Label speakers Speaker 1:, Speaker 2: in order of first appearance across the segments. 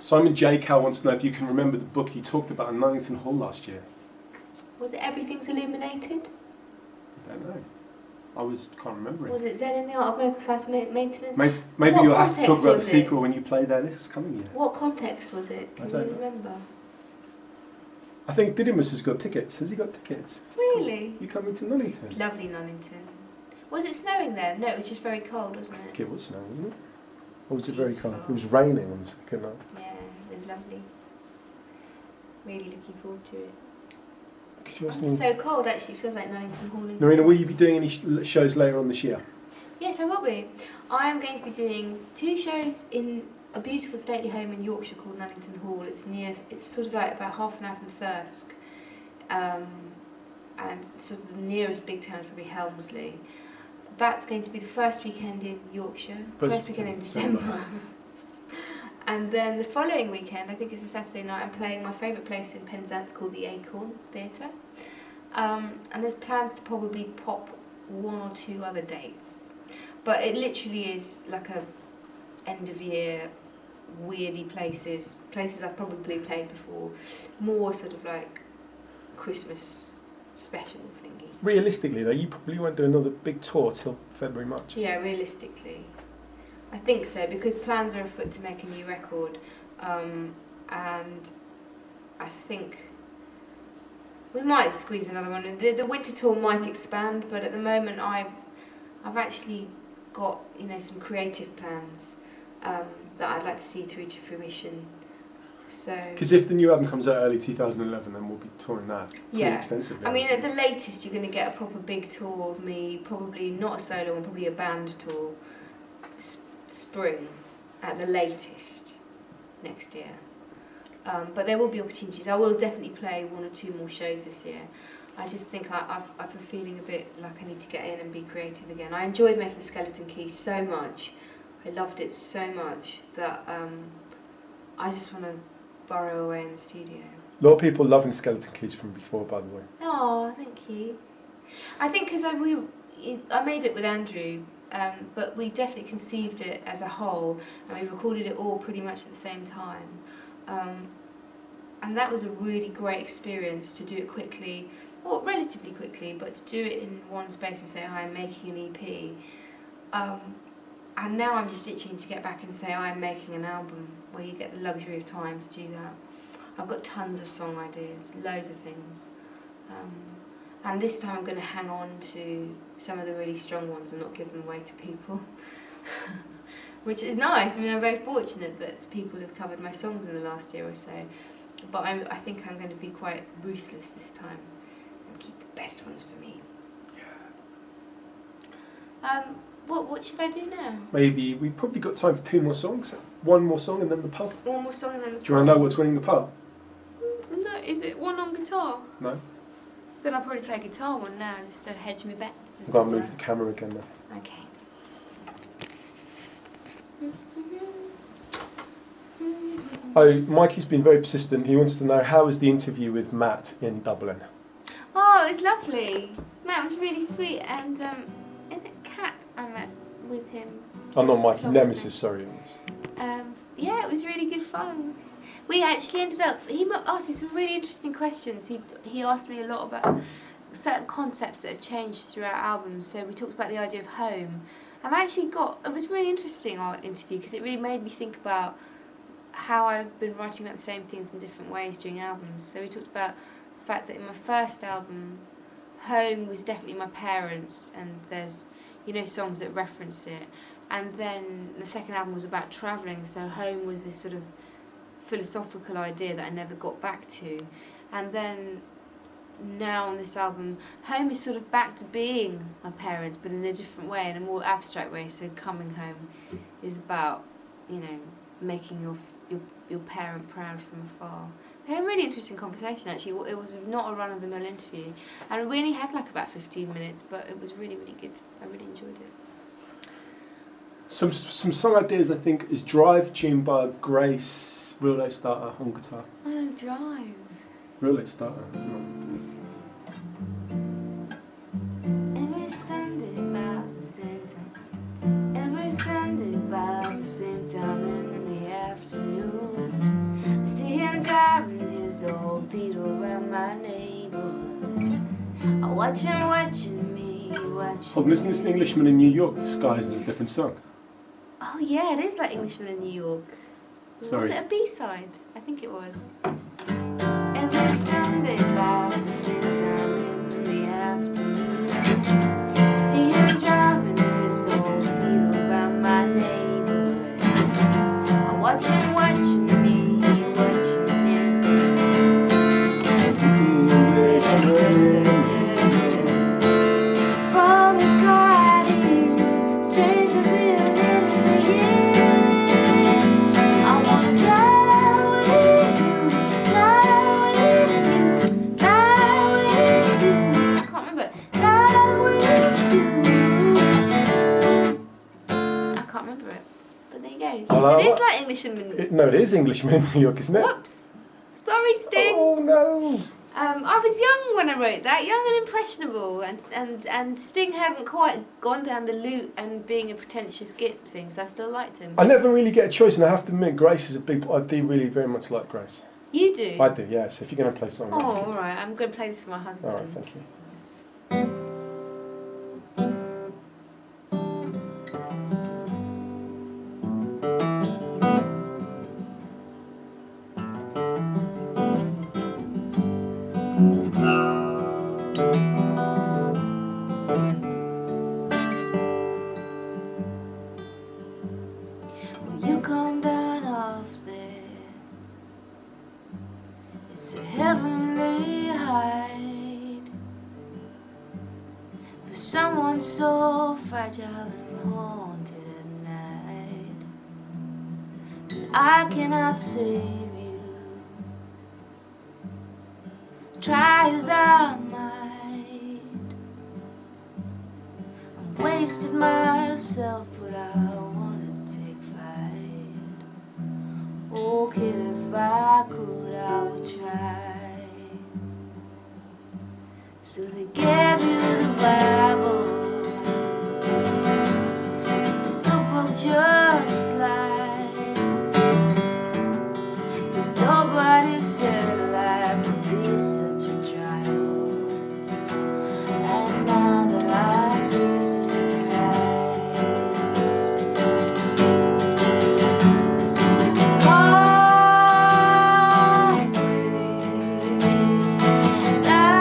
Speaker 1: Simon J. Cal wants to know if you can remember the book he talked about in Nunnington Hall last year.
Speaker 2: Was it Everything's Illuminated?
Speaker 1: I don't know. Can't remember it.
Speaker 2: Was it Zen in the Art of Medical Science Maintenance?
Speaker 1: Maybe you'll have to talk about the sequel when you play there this coming year.
Speaker 2: What context was it? Can you remember?
Speaker 1: I think Didymus has got tickets. Has he got tickets?
Speaker 2: Really?
Speaker 1: You coming to Nunnington?
Speaker 2: It's lovely, Nunnington. Was it snowing there? No, it was just very cold, wasn't it?
Speaker 1: I think it was snowing, wasn't it? Or was it very cold? It was raining on the second night.
Speaker 2: Yeah, it was lovely. Really looking forward to it.
Speaker 1: It's
Speaker 2: so cold actually, it feels like Nunnington Hall.
Speaker 1: Nerina, will you be doing any shows later on this year?
Speaker 2: Yes, I will be. I am going to be doing 2 shows in a beautiful stately home in Yorkshire called Nunnington Hall. It's sort of like about half an hour from Thirsk. And sort of the nearest big town is probably Helmsley. That's going to be the first weekend in Yorkshire, first weekend in December. And then the following weekend, I think it's a Saturday night, I'm playing my favourite place in Penzance called the Acorn Theatre. And there's plans to probably pop 1 or 2 other dates. But it literally is like a end of year, weirdy places I've probably played before, more sort of like Christmas special thingy.
Speaker 1: Realistically though, you probably won't do another big tour till February, March.
Speaker 2: Yeah, realistically. I think so, because plans are afoot to make a new record, and I think we might squeeze another one. The winter tour might expand, but at the moment I've actually got some creative plans that I'd like to see through to fruition. So
Speaker 1: because if the new album comes out early 2011, then we'll be touring that pretty extensively.
Speaker 2: I mean, at the latest, you're going to get a proper big tour of me, probably not a solo one, probably a band tour. Spring at the latest next year, but there will be opportunities. I will definitely play 1 or 2 more shows this year. I just think I've been feeling a bit like I need to get in and be creative again. I enjoyed making Skeleton Keys so much, I loved it so much that I just want to burrow away in the studio.
Speaker 1: A lot of people loving Skeleton Keys from before, by the way.
Speaker 2: Oh, thank you. I think because I made it with Andrew. But we definitely conceived it as a whole, and we recorded it all pretty much at the same time. And that was a really great experience to do it quickly, well, relatively quickly, but to do it in one space and say, hi, I'm making an EP. And now I'm just itching to get back and say, I'm making an album, where you get the luxury of time to do that. I've got tons of song ideas, loads of things. And this time I'm going to hang on to some of the really strong ones and not give them away to people. Which is nice. I mean, I'm very fortunate that people have covered my songs in the last year or so. But I think I'm going to be quite ruthless this time and keep the best ones for me. Yeah. What should I do now?
Speaker 1: Maybe we've probably got time for 2 more songs. 1 more song and then the pub.
Speaker 2: 1 more song and then the pub.
Speaker 1: Do you want to know what's winning the pub?
Speaker 2: No, is it one on guitar?
Speaker 1: No.
Speaker 2: Then I'll probably play a guitar one now, just to hedge my bets.
Speaker 1: I'll move the camera again now.
Speaker 2: Okay.
Speaker 1: Oh, Mikey's been very persistent. He wants to know, how was the interview with Matt in Dublin?
Speaker 2: Oh, it was lovely. Matt was really sweet, and is it Kat I met with him?
Speaker 1: Oh, not Mikey, Nemesis, sorry.
Speaker 2: Yeah, it was really good fun. We actually ended up, he asked me some really interesting questions. He asked me a lot about certain concepts that have changed throughout albums. So we talked about the idea of home. And I actually it was really interesting, our interview, because it really made me think about how I've been writing about the same things in different ways during albums. So we talked about the fact that in my first album, home was definitely my parents, and there's, songs that reference it. And then the second album was about travelling, so home was this sort of philosophical idea that I never got back to. And then now on this album, home is sort of back to being my parents, but in a different way, in a more abstract way. So coming home is about, making your parent proud from afar. We had a really interesting conversation actually. It was not a run-of-the-mill interview, and we only had like about 15 minutes, but it was really, really good. I really enjoyed it. Some
Speaker 1: song ideas, I think, is Drive, tuned by Grace, Real Late Starter on guitar.
Speaker 2: Oh, Drive.
Speaker 1: Real Late Starter.
Speaker 2: Every Sunday about the same time. Every Sunday about the same time in the afternoon. all beetle around my neighborhood. Watching me, watching.
Speaker 1: Hold on, isn't this Englishman in New York disguised as a different song?
Speaker 2: Oh yeah, it is like Englishman in New York.
Speaker 1: Sorry.
Speaker 2: Was it a B-side? I think it was. Every Sunday about the same time in the afternoon, I see him driving his old beetle around my neighborhood. Watching me, watching him. From his car I hear strains of rhythm in the years. I wanna fly with you, fly with you, fly with you. I can't remember. Fly with you. I can't remember it. But there you go. Yes,
Speaker 1: Hello?
Speaker 2: it is like Englishman.
Speaker 1: No, it is Englishman in New York, isn't it?
Speaker 2: Whoops. Sorry, Sting.
Speaker 1: Oh no!
Speaker 2: I was young when I wrote that, young and impressionable, and Sting hadn't quite gone down the loot and being a pretentious git thing, so I still liked him.
Speaker 1: I never really get a choice, and I have to admit, Grace is a big. I do really very much like Grace.
Speaker 2: You do?
Speaker 1: I do, yes. If you're going to play something,
Speaker 2: Oh, all right. I'm going to play this for my husband.
Speaker 1: all right, thank you.
Speaker 2: Will you come down off there? It's a heavenly height for someone so fragile and haunted at night. And I cannot save you, try as I might. I wasted myself, but I wanted to take flight. Oh kid, if I could, I would try. So they gave you the Bible, the book just like, 'cause nobody said life would be such a trial. And now that our tears in your eyes, it's a long way down.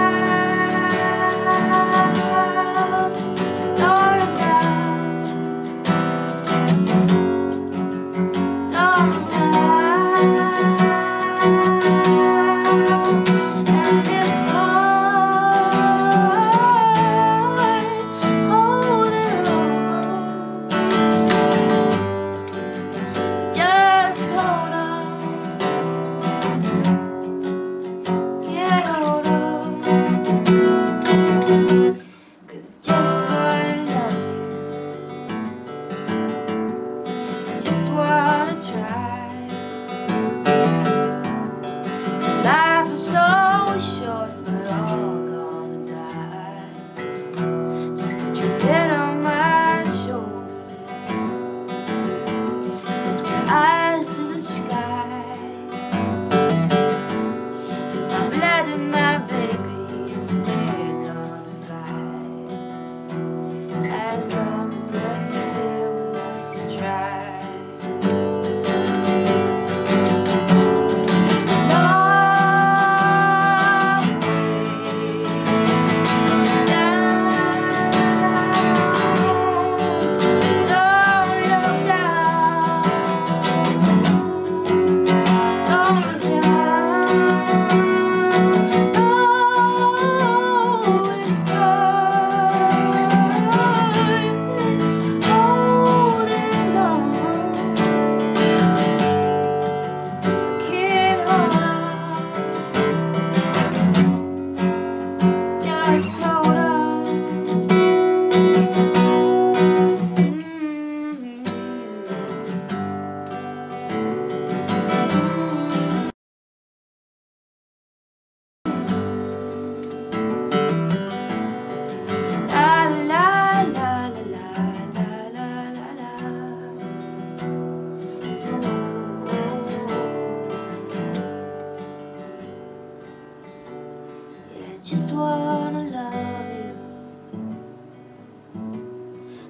Speaker 2: just wanna love you,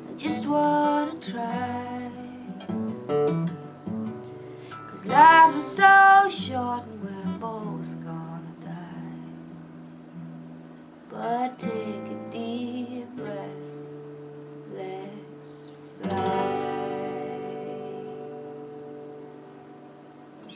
Speaker 2: I just wanna try. 'Cause life is so short and we're both gonna die. But take it deep.